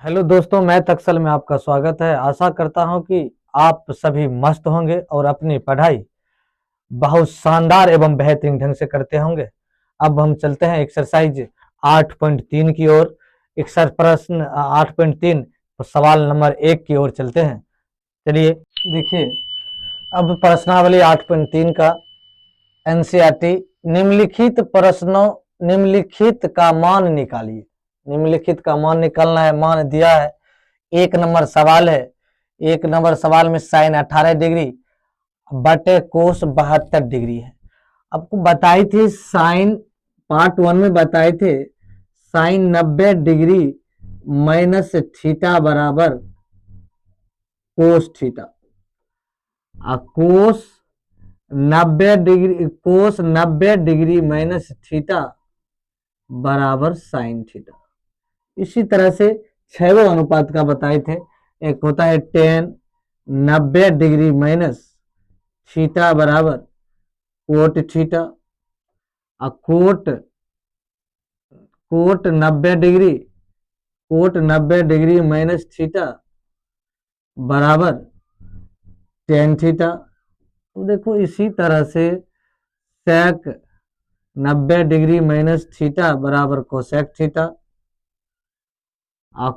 Hello दोस्तों, मैं तक्सल में आपका स्वागत है। आशा करता हूं कि आप सभी मस्त होंगे और अपनी पढ़ाई बहुत शानदार एवं बेहतरीन ढंग से करते होंगे। अब हम चलते हैं एक्सरसाइज 8.3 की ओर। एक्सर प्रश्न 8.3 सवाल नंबर 1 की ओर चलते हैं। चलिए देखिए, अब प्रश्नावली 8.3 का एनसीईआरटी निम्नलिखित प्रश्नों निम्नलिखित का मान निकालिए। निम्नलिखित का मान निकालना है। मान दिया है, 1 नंबर सवाल है। 1 नंबर सवाल में साइन 18 डिग्री बटे कोस 72 डिग्री है। आपको बताई थी साइन, पार्ट 1 में बताए थे साइन 90 डिग्री माइनस थीटा बराबर कोस theta. Cos 90 degree minus theta बराबर साइन थीटा। इसी तरह से छह अनुपात का बताए थे। एक होता है टेन 90 डिग्री माइनस थीटा बराबर cot theta. Cot 90 degree minus theta बराबर टेन थीटा। तो देखो इसी तरह से सेक 90 डिग्री माइनस थीटा बराबर cosec theta.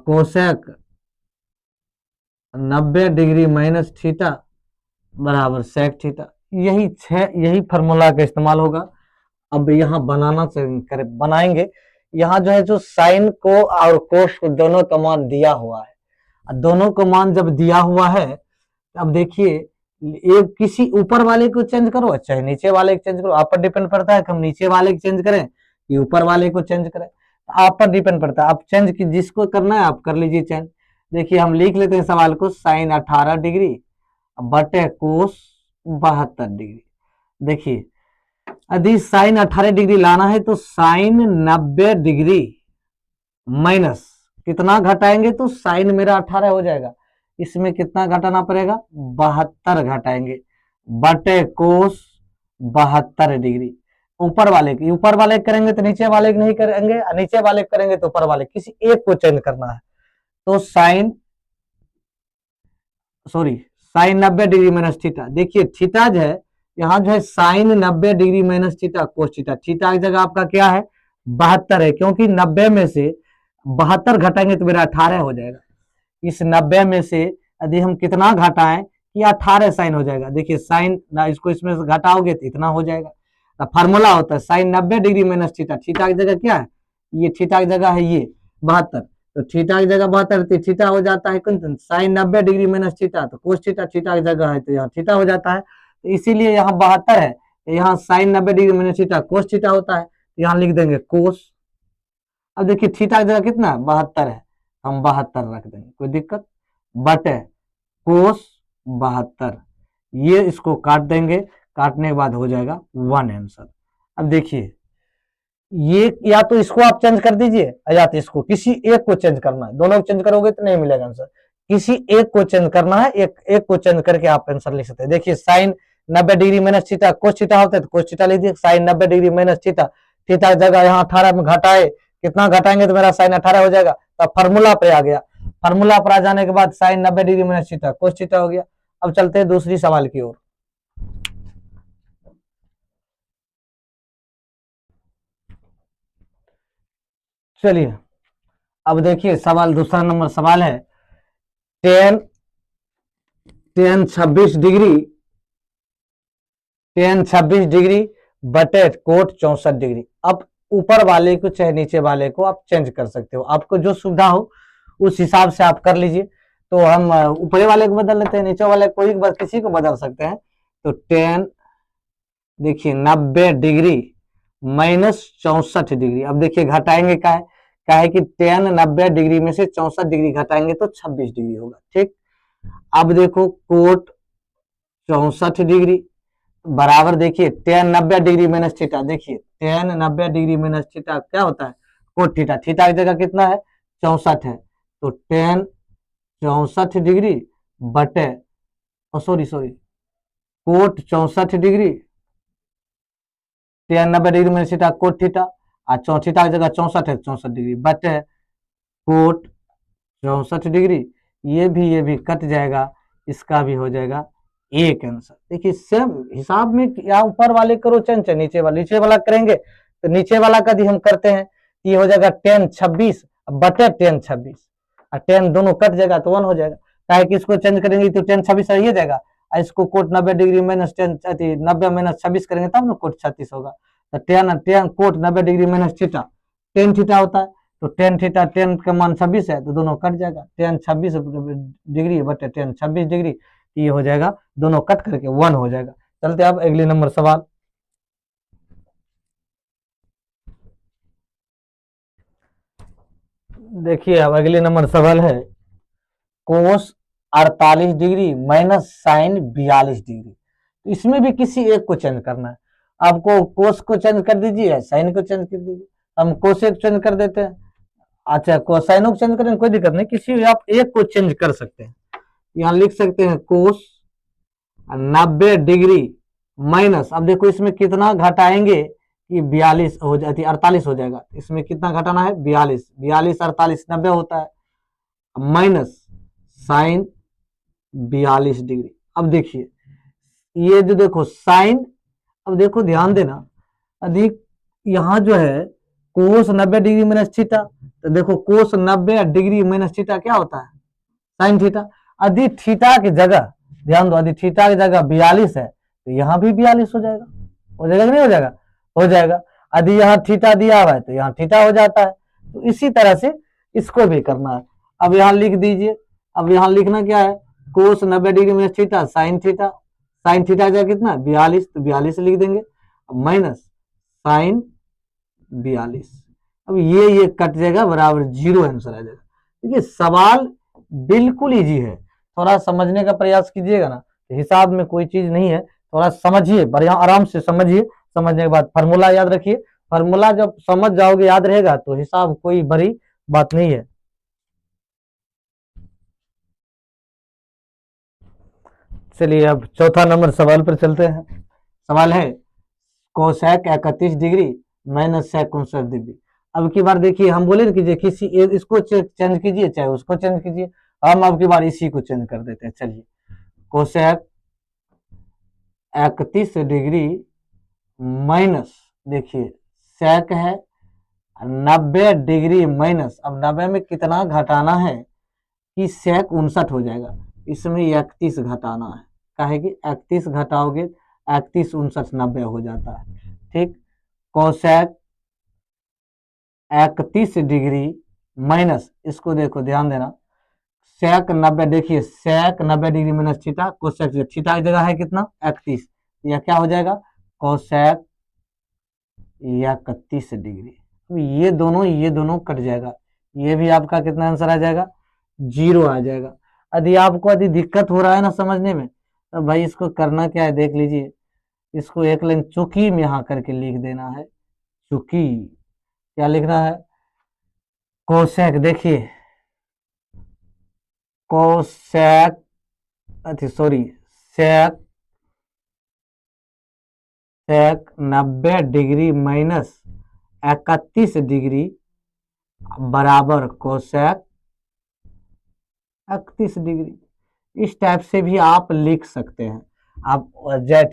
Cosec 90 degree minus theta बराबर सेक थीटा। यही फार्मूला का इस्तेमाल होगा। अब यहाँ बनाएंगे। यहाँ जो है, जो साइन को और कोस को दोनों का मान दिया हुआ है। दोनों का मान जब दिया हुआ है, अब देखिए, एक किसी ऊपर वाले को चेंज करो चाहे नीचे वाले को चेंज करो। आप पर डिपेंड पड़ता है कि हम नीचे वाले को चेंज करें कि ऊपर वाले को चेंज करें। आप पर डिपेंड पड़ता है, आप चेंज की जिसको करना है आप कर लीजिए चेंज। देखिए हम लिख लेते हैं सवाल को, साइन 18 डिग्री बटे कोस 72 डिग्री। देखिए यदि साइन 18 डिग्री लाना है तो साइन 90 डिग्री माइनस कितना घटाएंगे तो साइन मेरा 18 हो जाएगा। इसमें कितना घटाना पड़ेगा, 72 घटाएंगे बटे कोस 72 डिग्री। ऊपर वाले करेंगे तो नीचे वाले नहीं करेंगे, नीचे वाले करेंगे तो ऊपर वाले, किसी एक को चेंज करना है। तो साइन 90 डिग्री माइनस थीटा। देखिए थीटा जो है, यहाँ जो है sine 90 degree minus theta cos theta. Theta की जगह आपका क्या है, 72 है, क्योंकि 90 में से 72 घटाएंगे तो मेरा 18 हो जाएगा। इस 90 में से यदि हम कितना घटाएं कि 18 साइन हो जाएगा। देखिए साइन ना, इसको इसमें से घटाओगे तो इतना हो जाएगा। तो फार्मूला होता है sine 90 degree minus theta. Theta की जगह क्या है, ये थीटा की जगह है ये 72। तो थीटा की जगह 72, थीटा हो जाता है साइन 90 डिग्री माइनस थीटा, तो कोस थीटा थीटा की जगह है तो यहाँ थीटा हो जाता है। तो इसीलिए यहाँ 72 है, यहाँ sine 90 degree minus theta cos theta होता है, यहाँ लिख देंगे कोस। अब देखिए थीटा की जगह कितना 72 है, हम 72 रख देंगे, कोई दिक्कत। बटे कोस 72, ये इसको काट देंगे, काटने के बाद हो जाएगा 1 आंसर। अब देखिए ये या तो इसको आप चेंज कर दीजिए या तो इसको, किसी एक को चेंज करना है। दोनों को चेंज करोगे तो नहीं मिलेगा आंसर, किसी एक को चेंज करना है। एक को चेंज करके आप आंसर लिख सकते हैं। देखिए sine 90 degree minus theta cos theta होता है तो कोस थीटा लीजिए। Sine 90 degree minus theta, theta की जगह यहाँ 18 में घटाए, कितना घटाएंगे तो मेरा साइन 18 हो जाएगा। तो फार्मूला पे आ गया। फार्मूला पर आ जाने के बाद sine 90 degree minus theta cos theta हो गया। अब चलते हैं दूसरी सवाल की ओर। चलिए अब देखिए सवाल, दूसरा नंबर सवाल है टेन 26 डिग्री बटे कोट 64 डिग्री। अब ऊपर वाले को चाहे नीचे वाले को आप चेंज कर सकते हो, आपको जो सुविधा हो उस हिसाब से आप कर लीजिए। तो हम ऊपरे वाले को बदल लेते हैं, नीचे वाले कोई बस किसी को बदल सकते हैं। तो टेन, देखिए 90 डिग्री माइनस 64 डिग्री। अब देखिए घटाएंगे क्या है कि टेन 90 डिग्री में से 64 डिग्री घटाएंगे तो 26 डिग्री होगा, ठीक। अब देखो कोट 64 डिग्री बराबर, देखिए टेन 90 डिग्री माइनस थीटा। देखिए टेन 90 डिग्री माइनस थीटा क्या होता है, कोट थीटा। थीटा की जगह कितना है, 64 है, तो टेन 64 डिग्री बटे cot 64 degree, tan 90 degree minus theta cot theta, और थीटा की जगह 64 है, 64 डिग्री बटे कोट 64 डिग्री, ये भी कट जाएगा, इसका भी हो जाएगा एक आंसर। देखिए सेम हिसाब में, या ऊपर वाले करो चेंज, नीचे वाला करेंगे तो नीचे वाला का भी हम करते हैं, ये हो जाएगा 10 26 बटे 10 26, और 10 दोनों कट जाएगा तो 1 हो जाएगा। काहे कि इसको चेंज करेंगे तो 10 26 रह जाएगा, और इसको कोट 90 डिग्री माइनस 10 90 माइनस 26 करेंगे तब ना कोट 36 होगा। तो 10 cot 90 degree minus theta 10 theta होता है, तो 10 थीटा 10 का मान 26 है तो दोनों कट जाएगा, 10 26 डिग्री बटे 10 26 डिग्री, ये हो जाएगा, दोनों कट करके 1 हो जाएगा। चलते अब अगले नंबर सवाल। देखिए अब अगले नंबर सवाल है, कोस 48 डिग्री माइनस साइन 42 डिग्री। इसमें भी किसी एक को चेंज करना है, आपको कोस को चेंज कर दीजिए, साइन को चेंज कर दीजिए। हम कोसेक चेंज कर देते हैं, अच्छा कोसाइन को चेंज करें कोई दिक्कत नहीं, किसी आप एक को चेंज कर सकते हैं। यहाँ लिख सकते हैं कोस 90 डिग्री माइनस, अब देखो इसमें कितना घटाएंगे कि 42 हो जाती, 48 हो जाएगा, इसमें कितना घटाना है 42, 42 48 90 होता है, माइनस साइन 42 डिग्री। अब देखिए ये जो देखो साइन, अब देखो ध्यान देना, अधिक यहाँ जो है कोस 90 डिग्री माइनस थीटा, तो देखो कोस 90 डिग्री माइनस थीटा क्या होता है साइन थीटा। यदि थीटा की जगह ध्यान दो, यदि थीटा की जगह 42 है तो यहाँ भी 42 हो जाएगा, हो जाएगा कि नहीं हो जाएगा, हो जाएगा। यदि यहाँ थीटा दिया हुआ है तो यहाँ थीटा हो जाता है, तो इसी तरह से इसको भी करना है। अब यहाँ लिख दीजिए, अब यहाँ लिखना क्या है, कोस 90 degree minus theta sine theta, sine theta जाए कितना 42, तो 42 लिख देंगे, माइनस साइन 42। अब ये कट जाएगा बराबर 0 आंसर आ जाएगा। देखिए सवाल बिल्कुल इजी है, थोड़ा समझने का प्रयास कीजिएगा ना, हिसाब में कोई चीज नहीं है, थोड़ा समझिए, बढ़िया आराम से समझिए, समझने के बाद फार्मूला याद रखिए, फार्मूला जब समझ जाओगे याद रहेगा तो हिसाब कोई बड़ी बात नहीं है। चलिए अब चौथा नंबर सवाल पर चलते हैं। सवाल है cosec 31 degree minus sec 59 degree. अब की बार देखिए हम बोले ना कीजिए किसी इसको चेंज कीजिए चाहे उसको चेंज कीजिए, हम अब की बार इसी को चेंज कर देते हैं। चलिए कोसेक 31 डिग्री माइनस, देखिए सेक है 90 डिग्री माइनस, अब 90 में कितना घटाना है कि सेक 59 हो जाएगा, इसमें 31 घटाना है, काहे कि 31 घटाओगे 31 59 90 हो जाता है। ठीक, कोसेक 31 डिग्री माइनस, इसको देखो ध्यान देना, सेक 90, देखिए सेक 90 degree minus theta, cosec theta की जगह है कितना 31, यह क्या हो जाएगा कोसेक 31 डिग्री। ये दोनों कट जाएगा, ये भी आपका कितना आंसर आ जाएगा 0 आ जाएगा। यदि आपको यदि दिक्कत हो रहा है ना समझने में, तो भाई इसको करना क्या है देख लीजिए, इसको एक लाइन चुकी में यहाँ करके लिख देना है, चुकी क्या लिखना है, कोसेक, देखिए cosec sorry sec 90 degree minus 31 degree बराबर कोसेक 31 डिग्री। इस टाइप से भी आप लिख सकते हैं। आप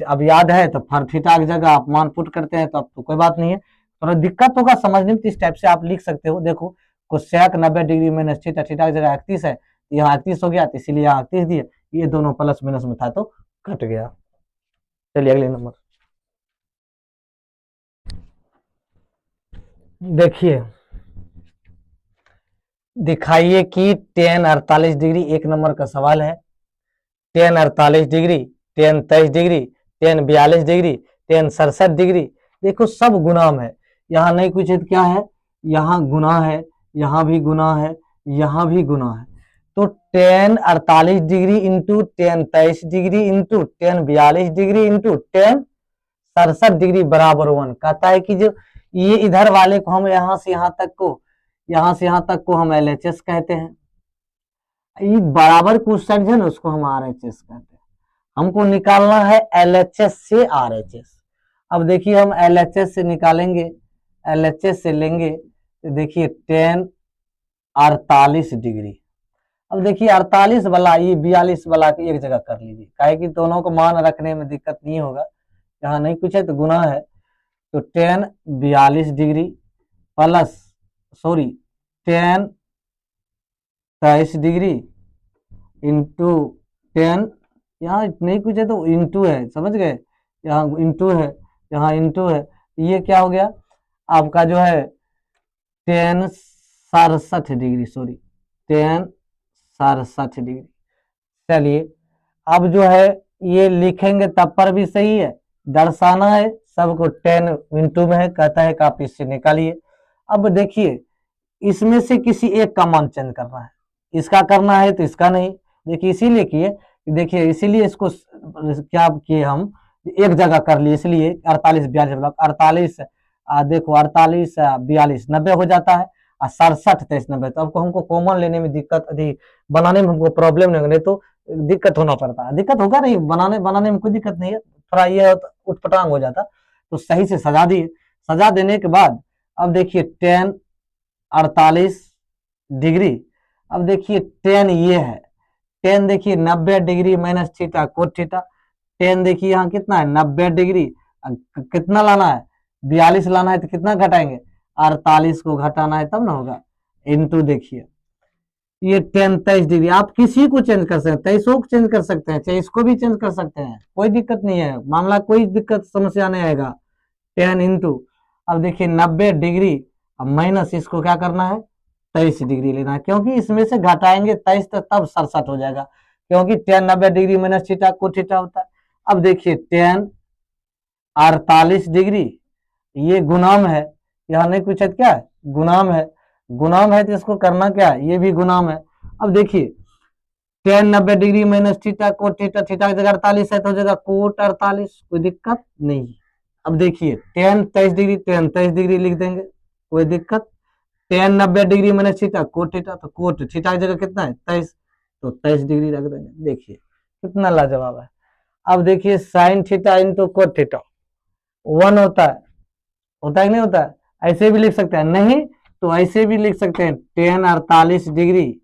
अब याद है तो थीटा की जगह आप मान पुट करते हैं तो अब तो कोई बात नहीं है, थोड़ा दिक्कत होगा समझने में, इस टाइप से आप लिख सकते हो। देखो cosec 90 degree minus theta, theta की जगह 31 है, यहाँ 31 हो गया तो इसीलिए यहाँ 31 दिए, ये दोनों प्लस माइनस में था तो कट गया। चलिए अगले नंबर देखिए, दिखाइए कि tan 48 डिग्री, एक नंबर का सवाल है, tan 48 degree, tan 23 degree, tan 42 degree, tan 67 degree. देखो सब गुणाम है, यहाँ नहीं कुछ है तो क्या है, यहाँ गुना है, यहाँ भी गुना है, यहाँ भी गुना है, तो tan 48 degree into tan 23 degree into tan 42 degree into tan 67 degree बराबर 1। कहता है कि जो ये इधर वाले को हम यहाँ से यहाँ तक को हम LHS कहते हैं, ये बराबर कुछ साइड है ना उसको हम RHS कहते हैं। हमको निकालना है LHS से RHS। अब देखिए हम LHS से निकालेंगे, LHS से लेंगे तो देखिए tan 48 डिग्री, अब देखिए 48 वाला ये 42 वाला एक जगह कर लीजिए, काहे कि दोनों को मान रखने में दिक्कत नहीं होगा। यहाँ नहीं कुछ है तो गुना है, तो ten 42 degree plus sorry ten 23 degree into ten, यहाँ नहीं कुछ है तो इंटू है, समझ गए, यहाँ इंटू है, यहाँ इंटू है, ये क्या हो गया आपका जो है ten 67 degree, sorry ten 67 degree. चलिए अब जो है ये लिखेंगे तब पर भी सही है, दर्शाना है सबको, टेन इंटू में है, कहता है कि आप इससे निकालिए। अब देखिए इसमें से किसी एक का मान चेंज करना है, इसका करना है तो इसका नहीं, देखिए इसीलिए किए, देखिए इसीलिए इसको क्या किए हम एक जगह कर लिए, इसलिए 48 42 48 देखो 48 42 90 हो जाता है, और 67 23 90, तो आपको हमको कॉमन लेने में दिक्कत बनाने में हमको प्रॉब्लम नहीं होने, तो दिक्कत होना पड़ता है, दिक्कत होगा नहीं, बनाने में कोई दिक्कत नहीं है, थोड़ा ये उठपटांग हो जाता, तो सही से सजा दिए। सजा देने के बाद अब देखिए टेन 48 डिग्री, अब देखिए टेन ये है, टेन देखिए 90 degree minus theta cot theta, ten देखिए यहाँ कितना है 90 डिग्री, कितना लाना है 42 लाना है, तो कितना घटाएंगे 48 को घटाना है तब ना होगा, इंटू देखिए ये टेन 23 डिग्री, आप किसी को चेंज कर सकते हैं, 23 को चेंज कर सकते हैं, चाहे इसको भी चेंज कर सकते हैं, कोई दिक्कत नहीं है, मामला कोई दिक्कत समस्या नहीं आएगा। टेन इंटू अब देखिए 90 डिग्री, अब माइनस इसको क्या करना है 23 डिग्री लेना है, क्योंकि इसमें से घटाएंगे 23 तब 67 हो जाएगा, क्योंकि टेन 90 डिग्री माइनस थीटा को थीटा होता है। अब देखिए टेन 48 डिग्री, ये गुणाम है, यहाँ नहीं कुछ है क्या है, गुणाम है, गुणाम है तो इसको करना क्या है, ये भी गुणाम है। अब देखिए ten 90 degree minus theta cot theta, theta की जगह 48 है तो हो जाएगा कोट 48, कोई दिक्कत नहीं। अब देखिए टेन 23 डिग्री, टेन 23 डिग्री लिख देंगे, कोई दिक्कत, ten 90 degree minus theta cot theta, तो कोट थीटा की जगह कितना है 23, तो 23 डिग्री रख देंगे, देखिए कितना लाजवाब है। अब देखिए sine theta into cot theta 1 होता है कि नहीं होता है, ऐसे भी लिख सकते हैं, नहीं तो ऐसे भी लिख सकते हैं, टेन 48 डिग्री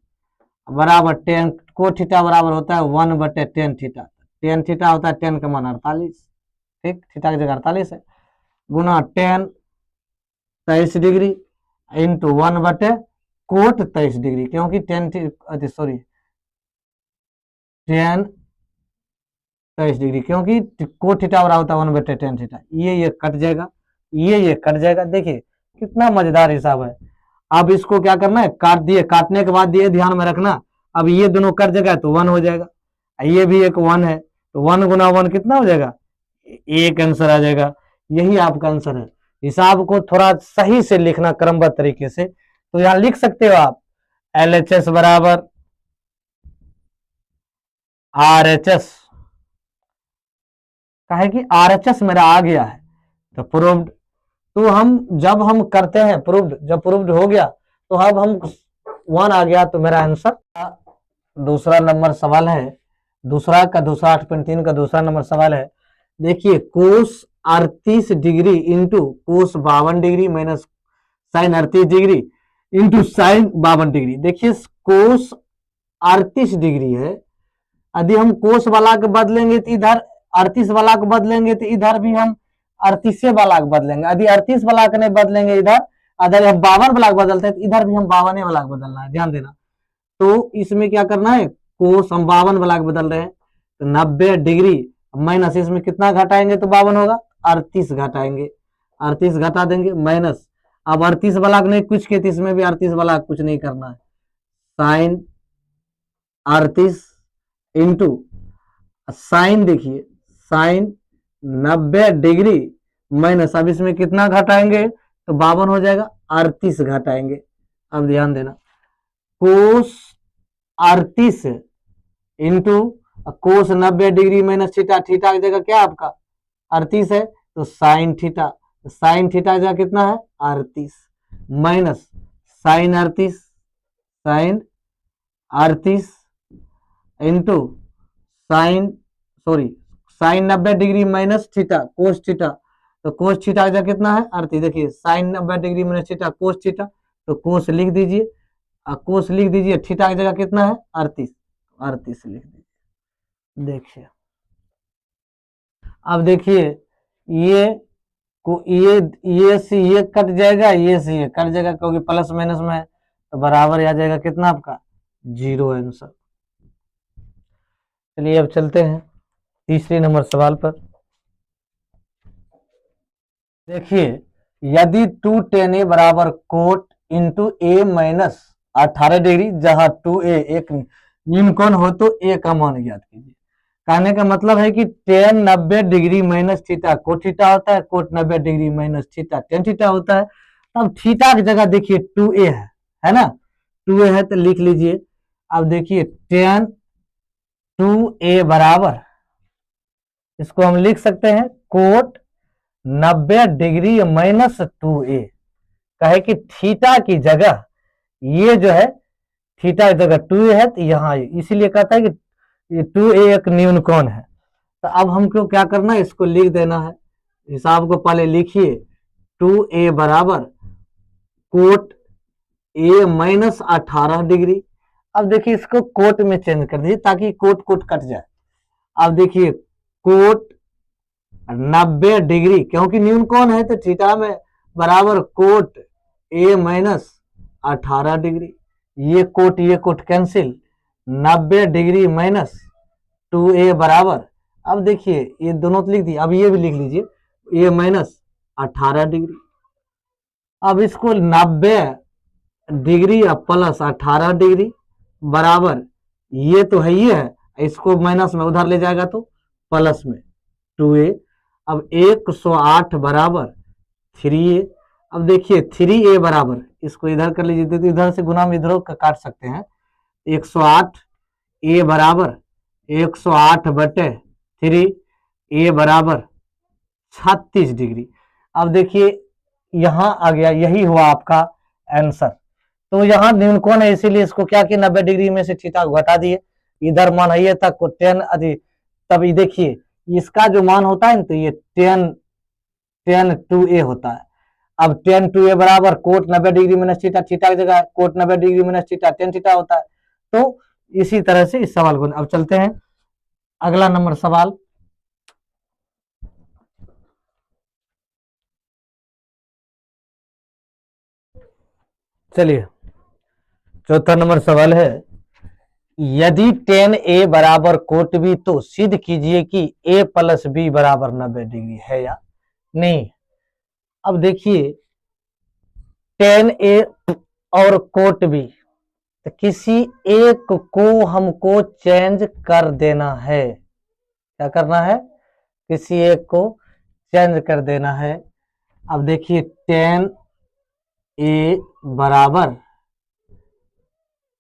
बराबर टेन कोट थीटा बराबर होता है 1/10 थीटा, टेन थीटा होता है 10 का मान 48, ठीक, थीटा की जगह 48 है, गुना टेन 23 डिग्री इंटू 1/कोट 23 डिग्री, क्योंकि टेन सॉरी टेन 23 डिग्री, क्योंकि कोट थीटा बराबर होता है 1/10 थीटा, ये कट जाएगा, ये कट जाएगा, देखिए कितना मजेदार हिसाब है। अब इसको क्या करना है, काट दिए, काटने के बाद ये ध्यान में रखना, अब ये दोनों कट जाएगा तो 1 हो जाएगा, ये भी एक 1 है, तो 1 गुना 1 कितना हो जाएगा, एक आंसर आ जाएगा, यही आपका आंसर है। हिसाब को थोड़ा सही से लिखना क्रमबद्ध तरीके से, तो यहां लिख सकते हो आप LHS बराबर RHS, कहे कि RHS मेरा आ गया है तो प्रूव्ड, तो हम जब हम करते हैं प्रूव्ड, जब प्रूव्ड हो गया तो अब हम 1 आ गया तो मेरा आंसर। दूसरा नंबर सवाल है, दूसरा 8.3 का दूसरा नंबर सवाल है, देखिए cos 38 degree into cos 52 degree minus sine 38 degree into sine 52 degree. देखिए कोस 38 डिग्री है, यदि हम कोस वाला के बदलेंगे तो इधर 38 वाला को बदलेंगे तो इधर भी हम 38 वाला को बदलेंगे, यदि 38 वाला के नहीं बदलेंगे इधर, अगर हम 52 वाला को बदलते हैं तो इधर भी हम 52 वाला को बदलना है, ध्यान देना। तो इसमें क्या करना है, कोस हम 52 वाला को बदल रहे हैं, तो 90 डिग्री माइनस इसमें कितना घटाएंगे तो 52 होगा, 38 घटाएंगे, 38 घटा देंगे माइनस, अब 38 वाला को नहीं कुछ किए तो इसमें भी 38 वाला कुछ नहीं करना है, साइन 38 इंटू साइन, देखिए साइन 90 डिग्री माइनस, अब इसमें कितना घटाएंगे तो 52 हो जाएगा, 38 घटाएंगे। अब ध्यान देना, कोस 38 into cos 90 degree minus theta, theta की जगह क्या आपका 38 है तो साइन थीटा, साइन थीटा की जगह कितना है 38 minus sine 38, sine 38 into sine sorry sine 90 degree minus theta cos theta, तो कोस थीटा का कितना है 38, देखिए sine 90 degree minus theta cos theta, तो कोस लिख दीजिए कोस लिख दीजिए, थीटा की जगह कितना है 38, 38 लिख दीजिए। देखिए अब देखिए ये को ये से ये कट जाएगा, ये से ये कट जाएगा, क्योंकि प्लस माइनस में है, तो बराबर आ जाएगा कितना आपका 0 आंसर। चलिए अब चलते हैं तीसरे नंबर सवाल पर। देखिए यदि 2tan a बराबर कोट इंटू ए माइनस 18 डिग्री, जहां 2a एक न्यूनकोण हो तो a का मान ज्ञात कीजिए। कहने का मतलब है कि tan 90 degree minus theta cot theta होता है, cot 90 degree minus theta tan theta होता है। अब थीटा की जगह देखिए 2a है ना, 2a है तो लिख लीजिए। अब देखिए tan 2a बराबर, इसको हम लिख सकते हैं कोट 90 डिग्री माइनस 2a। कहे कि थीटा की जगह ये जो है, थीटा की जगह 2a है तो यहाँ इसीलिए कहता है कि ये 2a एक न्यूनकोण है। तो अब हमको क्या करना है, इसको लिख देना है। हिसाब को पहले लिखिए, 2a बराबर कोट a माइनस 18 डिग्री। अब देखिए इसको कोट में चेंज कर दीजिए ताकि कोट कोट कट जाए। अब देखिए कोट 90 डिग्री, क्योंकि न्यूनकोण है तो थीटा में बराबर कोट a माइनस 18 डिग्री। ये cot cancel, 90 degree minus 2a बराबर, अब देखिए ये दोनों तो लिख दिए, अब ये भी लिख लीजिए a माइनस 18 डिग्री। अब इसको 90 डिग्री या प्लस 18 डिग्री बराबर, ये तो है ही है, इसको माइनस में उधर ले जाएगा तो प्लस में 2a। अब 108 बराबर 3a। अब देखिए 3a बराबर, इसको इधर कर लीजिए तो इधर से गुना में इधर काट सकते हैं। 108 a बराबर 108 बटे 3, a बराबर 36 डिग्री। अब देखिए यहां आ गया, यही हुआ आपका आंसर। तो यहाँ न्यूनकोण है इसीलिए इसको क्या किया, 90 डिग्री में से थीटा को घटा दिए, इधर मान है ये तक को 10 अधिक, तब ये देखिए इसका जो मान होता है ना, तो ये 10 2a होता है। अब 10 2a बराबर cot 90 degree minus theta, theta की जगह cot 90 degree minus theta tan theta होता है। तो इसी तरह से इस सवाल को, अब चलते हैं अगला नंबर सवाल। चलिए चौथा नंबर सवाल है, यदि tan a बराबर कोट b तो सिद्ध कीजिए कि a प्लस b बराबर 90 डिग्री है या नहीं। अब देखिए tan a और कोट b, तो किसी एक को हमको चेंज कर देना है। क्या करना है, किसी एक को चेंज कर देना है। अब देखिए tan a बराबर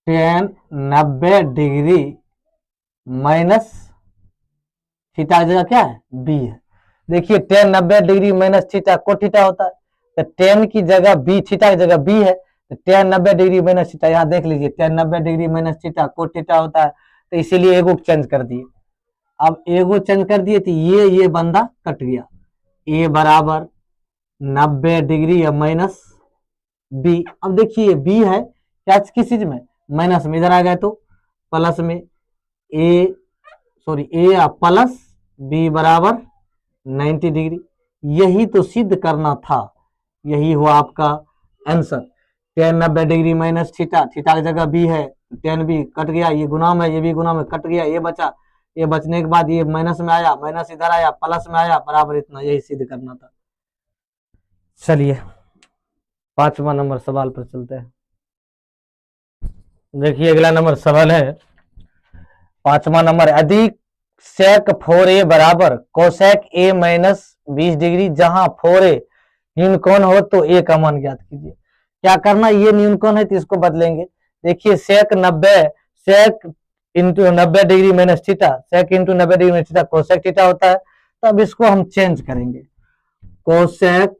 tan 90 डिग्री माइनस थीटा की जगह क्या है b है। देखिए tan 90 डिग्री माइनस थीटा को थीटा होता है, तो tan की जगह b, थीटा की जगह b है, तो tan 90 डिग्री माइनस थीटा, यहाँ देख लीजिए tan 90 डिग्री माइनस थीटा को थीटा होता है, तो इसीलिए एगो चेंज कर दिए। अब एगो चेंज कर दिए तो ये बंदा कट गया, a बराबर 90 डिग्री या माइनस b। अब देखिए b है क्या, किस चीज में, माइनस में, इधर आ गए तो प्लस में, a प्लस b बराबर 90 डिग्री। यही तो सिद्ध करना था, यही हुआ आपका answer. tan 90 degree minus theta, theta की जगह b है, tan b कट गया, ये गुना में, ये भी गुना में कट गया, ये बचा, ये बचने के बाद ये माइनस में आया, माइनस इधर आया, प्लस में आया, बराबर इतना, यही सिद्ध करना था। चलिए पांचवा नंबर सवाल पर चलते हैं। देखिए अगला नंबर सवाल है, पांचवा नंबर, यदि sec 4a बराबर कोसेक a माइनस 20 डिग्री, जहां 4a न्यूनकोण हो तो a का मान ज्ञात कीजिए। क्या करना, ये न्यूनकोण है तो इसको बदलेंगे। देखिए sec into 90 degree minus theta, sec into 90 degree minus theta cosec theta होता है। तो अब इसको हम चेंज करेंगे, कोसेक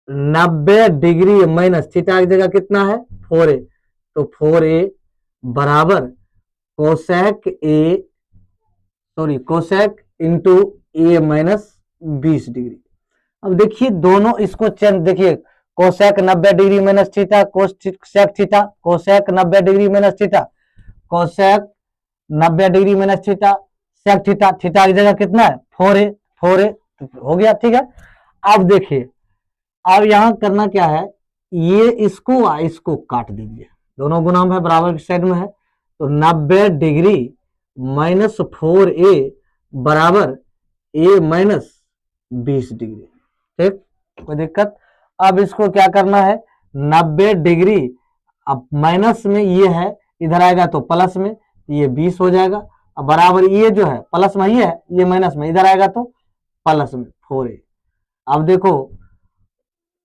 90 डिग्री माइनस थीटा की जगह कितना है 4a, तो 4a बराबर cosec into a minus 20 degree. अब देखिए दोनों इसको चेंज, देखिए cosec 90 degree minus theta cosec theta, cosec 90 degree minus theta, cosec 90 degree minus theta sec theta, theta की जगह कितना है 4a, 4a हो गया। ठीक है, अब देखिए अब यहां करना क्या है, ये इसको काट दीजिए, दोनों गुणाम है बराबर की साइड में है, तो 90 डिग्री माइनस 4a बराबर a माइनस 20 डिग्री। ठीक, कोई दिक्कत। अब इसको क्या करना है, 90 डिग्री, अब माइनस में ये है, इधर आएगा तो प्लस में, ये 20 हो जाएगा। अब बराबर ये जो है प्लस में ये है, ये माइनस में, इधर आएगा तो प्लस में 4a। अब देखो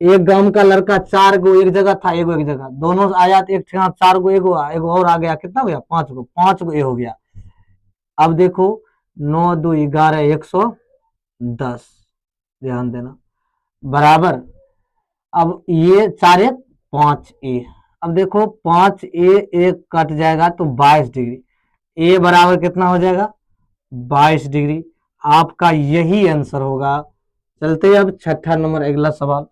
एक गांव का लड़का 4 गो एक जगह था, एगो एक जगह, दोनों आया तो एक 4 गो एगो और आ गया, कितना हो गया 5 गो ए हो गया। अब देखो 9 2 11 110, ध्यान देना, बराबर अब ये 4 1 5a। अब देखो 5a एक कट जाएगा तो 22 डिग्री, a बराबर कितना हो जाएगा 22 डिग्री। आपका यही आंसर होगा। चलते हैं अब छठा नंबर अगला सवाल।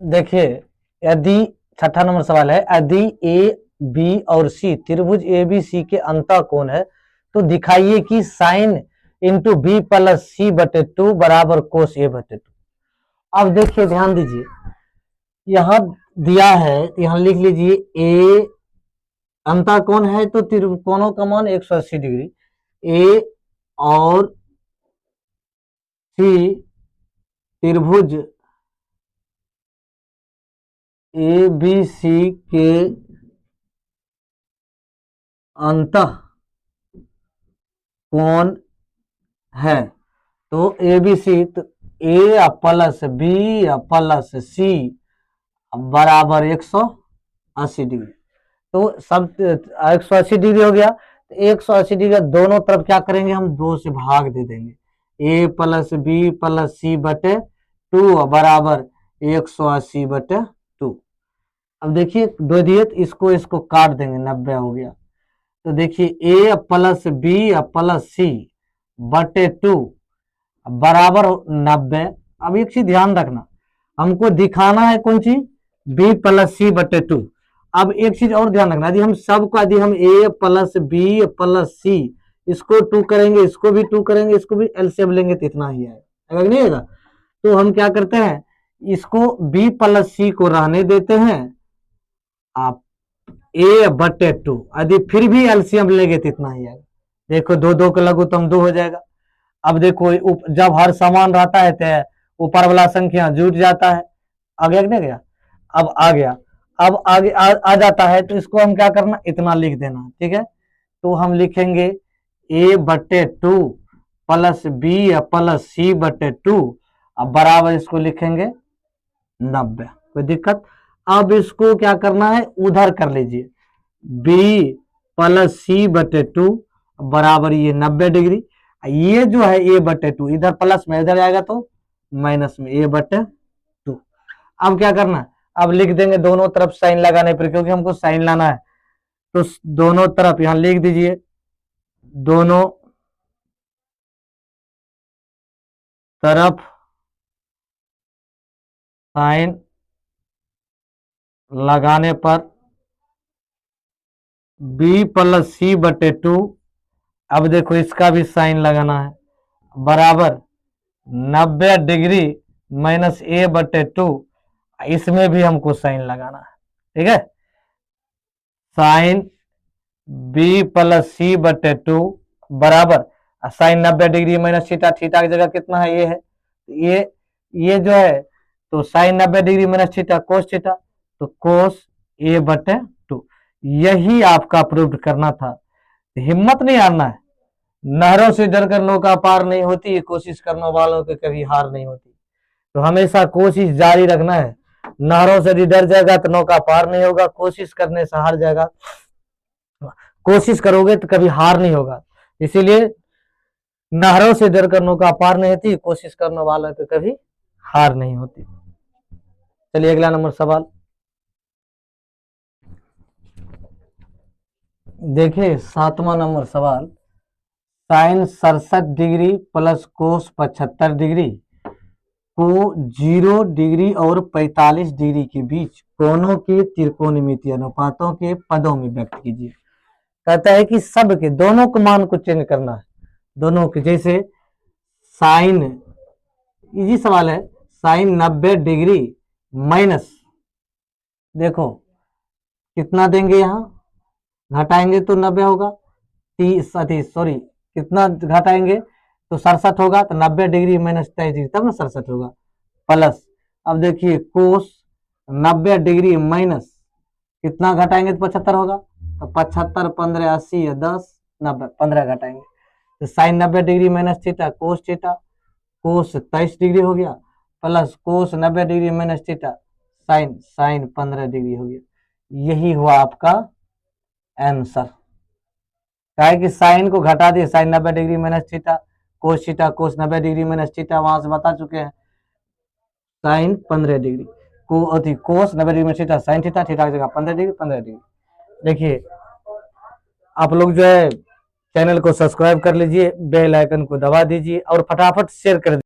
देखिए यदि छठा नंबर सवाल है, यदि ए बी और सी त्रिभुज ए बी सी के अंतःकोण है तो दिखाइए कि साइन इंटू बी प्लस सी बटे 2 बराबर कोस ए बटे 2। अब देखिए ध्यान दीजिए, यहां दिया है, यहां लिख लीजिए ए अंतःकोण है तो त्रिकोणों का मान 180 डिग्री, ए और सी त्रिभुज ए बी सी के अंतः कोण है, तो ए बी सी, तो ए प्लस बी प्लस सी बराबर 180 डिग्री। तो सब 180 डिग्री हो गया, तो 180 डिग्री दोनों तरफ क्या करेंगे, हम 2 से भाग दे देंगे, ए प्लस बी प्लस सी बटे 2 बराबर 180 बटे 2। अब देखिए 2 दिए तो इसको काट देंगे, 90 हो गया। तो देखिए ए प्लस बी प्लस सी बटे 2 बराबर 90। अब एक चीज ध्यान रखना, हमको दिखाना है कौन चीज, बी प्लस सी बटे 2। अब एक चीज और ध्यान रखना, यदि हम सबको, यदि हम ए प्लस बी प्लस सी इसको 2 करेंगे, इसको भी 2 करेंगे, इसको भी एलसीएम लेंगे तो इतना ही आएगा, अगर नहीं आएगा तो हम क्या करते हैं, इसको बी प्लस सी को रहने देते हैं, आप ए बटे 2, यदि फिर भी एलसीएम लेंगे तो इतना ही आएगा। देखो 2 2 के लगो तो हम 2 हो जाएगा। अब देखो जब हर समान रहता है तो ऊपर वाला संख्या जुट जाता है, आ गया कि नहीं गया, अब आ गया। अब आगे आ जाता है तो इसको हम क्या करना, इतना लिख देना। ठीक है, तो हम लिखेंगे ए बटे 2 प्लस बी प्लस सी बटे 2, अब बराबर इसको लिखेंगे 90। कोई दिक्कत। अब इसको क्या करना है, उधर कर लीजिए, बी प्लस सी बटे 2 बराबर ये 90 डिग्री, ये जो है ए बटे 2 इधर प्लस में, इधर आएगा तो माइनस में, ए बटे 2। अब क्या करना, अब लिख देंगे दोनों तरफ साइन लगाने पर, क्योंकि हमको साइन लाना है, तो दोनों तरफ यहां लिख दीजिए, दोनों तरफ साइन लगाने पर बी प्लस सी बटे 2, अब देखो इसका भी साइन लगाना है, बराबर 90 डिग्री माइनस ए बटे 2, इसमें भी हमको साइन लगाना है। ठीक है, साइन बी प्लस सी बटे 2 बराबर sine 90 degree minus theta, theta की जगह कितना है, ये है, ये जो है, तो sine 90 degree minus theta cos theta, तो कोस ए बटे 2। यही आपका प्रूव करना था। हिम्मत नहीं हारना है, नहरों से डरकर नौका पार नहीं होती, कोशिश करने वालों की कभी हार नहीं होती। तो हमेशा कोशिश जारी रखना है, नहरों से यदि डर जाएगा तो नौका पार नहीं होगा, कोशिश करने से हार जाएगा, कोशिश करोगे तो कभी हार नहीं होगा। इसीलिए नहरों से डरकर नौका पार नहीं होती, कोशिश करने वालों की कभी हार नहीं होती। चलिए अगला नंबर सवाल देखिए, 7वां नंबर सवाल, sine 67 degree plus cos 75 degree को 0 डिग्री और 45 डिग्री के बीच कोणों के त्रिकोणमितीय अनुपातों के पदों में व्यक्त कीजिए। कहता है कि सब के दोनों के मान को चेंज करना है, दोनों के। जैसे साइन, इजी सवाल है, साइन 90 डिग्री माइनस, देखो कितना देंगे, यहां घटाएंगे तो 90 होगा, 30 सॉरी कितना घटाएंगे तो 67 होगा, तो 90 डिग्री माइनस 23 डिग्री तब ना 67 होगा, प्लस अब देखिए कोस 90 डिग्री माइनस कितना घटाएंगे तो 75 होगा, तो 75 15 80 10 90 15 घटाएंगे, तो sine 90 degree minus theta cos theta, cos 23 degree हो गया, plus cos 90 degree minus theta sine 15 degree हो गया। यही हुआ आपका आंसर। क्या है कि साइन को घटा दिए, sine 90 degree minus theta cos 90 degree minus theta, वहां से बता चुके हैं, sine 15 degree cos 90 degree minus theta sine theta, theta की जगह 15 डिग्री। देखिए आप लोग जो है चैनल को सब्सक्राइब कर लीजिए, बेल आइकन को दबा दीजिए और फटाफट शेयर कर